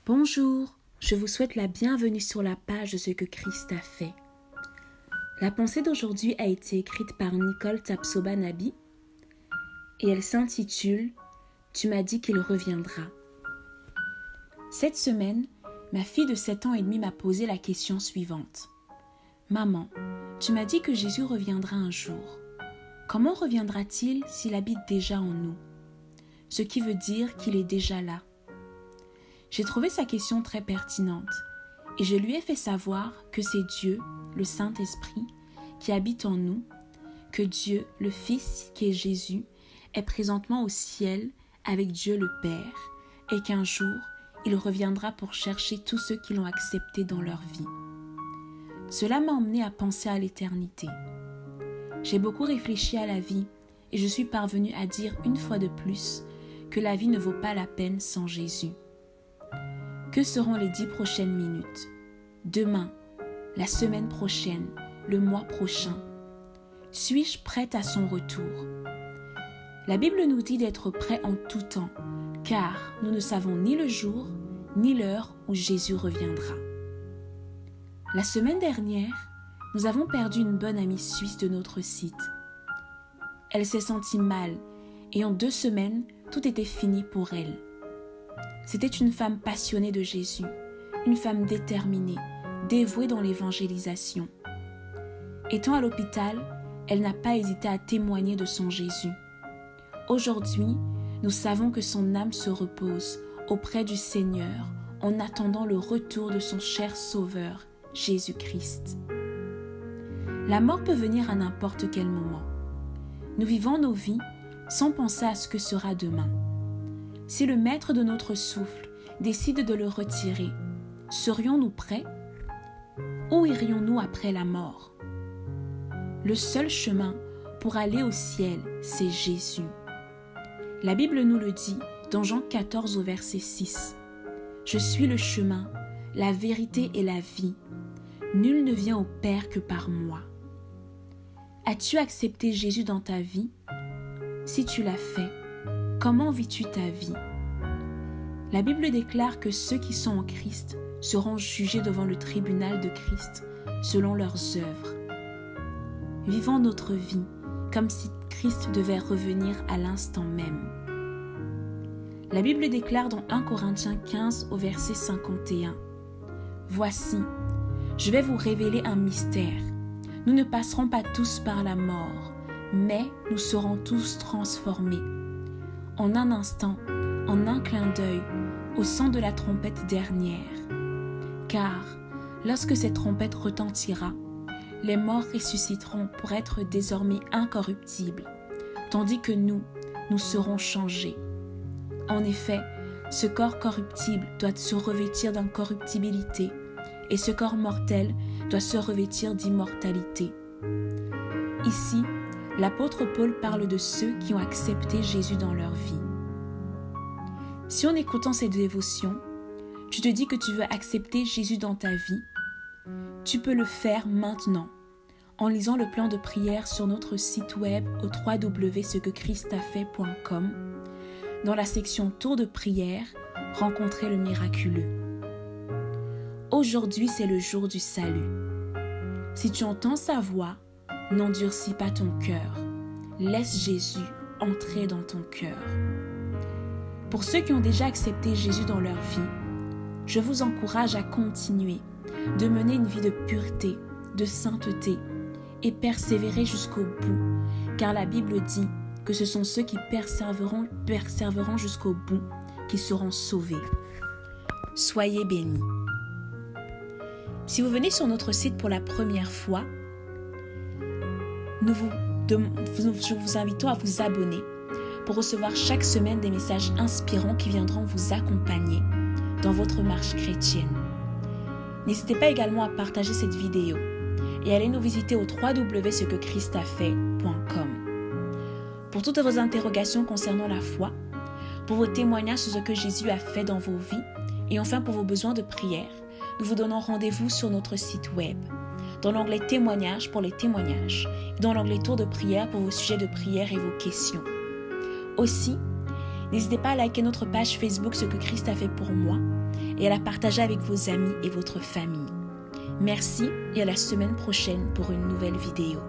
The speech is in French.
Bonjour, je vous souhaite la bienvenue sur la page de ce que Christ a fait. La pensée d'aujourd'hui a été écrite par Nicole Tapsoba-Nabi et elle s'intitule « Tu m'as dit qu'il reviendra ». Cette semaine, ma fille de 7 ans et demi m'a posé la question suivante. « Maman, tu m'as dit que Jésus reviendra un jour. Comment reviendra-t-il s'il habite déjà en nous? Ce qui veut dire qu'il est déjà là. » J'ai trouvé sa question très pertinente et je lui ai fait savoir que c'est Dieu, le Saint-Esprit, qui habite en nous, que Dieu, le Fils qui est Jésus, est présentement au ciel avec Dieu le Père et qu'un jour, il reviendra pour chercher tous ceux qui l'ont accepté dans leur vie. Cela m'a emmené à penser à l'éternité. J'ai beaucoup réfléchi à la vie et je suis parvenue à dire une fois de plus que la vie ne vaut pas la peine sans Jésus. Que seront les 10 prochaines minutes? Demain, la semaine prochaine, le mois prochain? Suis-je prête à son retour? La Bible nous dit d'être prêts en tout temps, car nous ne savons ni le jour, ni l'heure où Jésus reviendra. La semaine dernière, nous avons perdu une bonne amie suisse de notre site. Elle s'est sentie mal et en 2 semaines, tout était fini pour elle. C'était une femme passionnée de Jésus, une femme déterminée, dévouée dans l'évangélisation. Étant à l'hôpital, elle n'a pas hésité à témoigner de son Jésus. Aujourd'hui, nous savons que son âme se repose auprès du Seigneur en attendant le retour de son cher Sauveur, Jésus-Christ. La mort peut venir à n'importe quel moment. Nous vivons nos vies sans penser à ce que sera demain. Si le maître de notre souffle décide de le retirer, serions-nous prêts? Où irions-nous après la mort? Le seul chemin pour aller au ciel, c'est Jésus. La Bible nous le dit dans Jean 14 au verset 6. « Je suis le chemin, la vérité et la vie. Nul ne vient au Père que par moi. » As-tu accepté Jésus dans ta vie? Si tu l'as fait, comment vis-tu ta vie? La Bible déclare que ceux qui sont en Christ seront jugés devant le tribunal de Christ selon leurs œuvres. Vivons notre vie comme si Christ devait revenir à l'instant même. La Bible déclare dans 1 Corinthiens 15 au verset 51 « Voici, je vais vous révéler un mystère. Nous ne passerons pas tous par la mort, mais nous serons tous transformés. En un instant, en un clin d'œil, au son de la trompette dernière. Car, lorsque cette trompette retentira, les morts ressusciteront pour être désormais incorruptibles, tandis que nous serons changés. En effet, ce corps corruptible doit se revêtir d'incorruptibilité, et ce corps mortel doit se revêtir d'immortalité. Ici, l'apôtre Paul parle de ceux qui ont accepté Jésus dans leur vie. Si en écoutant cette dévotion, tu te dis que tu veux accepter Jésus dans ta vie, tu peux le faire maintenant en lisant le plan de prière sur notre site web au www.cequechristafait.com dans la section Tour de prière, rencontrer le miraculeux. Aujourd'hui, c'est le jour du salut. Si tu entends sa voix, n'endurcis pas ton cœur. Laisse Jésus entrer dans ton cœur. Pour ceux qui ont déjà accepté Jésus dans leur vie, je vous encourage à continuer de mener une vie de pureté, de sainteté et persévérer jusqu'au bout, car la Bible dit que ce sont ceux qui persévéreront jusqu'au bout qui seront sauvés. Soyez bénis. Si vous venez sur notre site pour la première fois, nous vous invitons à vous abonner pour recevoir chaque semaine des messages inspirants qui viendront vous accompagner dans votre marche chrétienne. N'hésitez pas également à partager cette vidéo et allez nous visiter au www.cequechristafait.com. Pour toutes vos interrogations concernant la foi, pour vos témoignages sur ce que Jésus a fait dans vos vies et enfin pour vos besoins de prière, nous vous donnons rendez-vous sur notre site web, dans l'onglet témoignages pour les témoignages et dans l'onglet tour de prière pour vos sujets de prière et vos questions. Aussi, n'hésitez pas à liker notre page Facebook Ce que Christ a fait pour moi et à la partager avec vos amis et votre famille. Merci et à la semaine prochaine pour une nouvelle vidéo.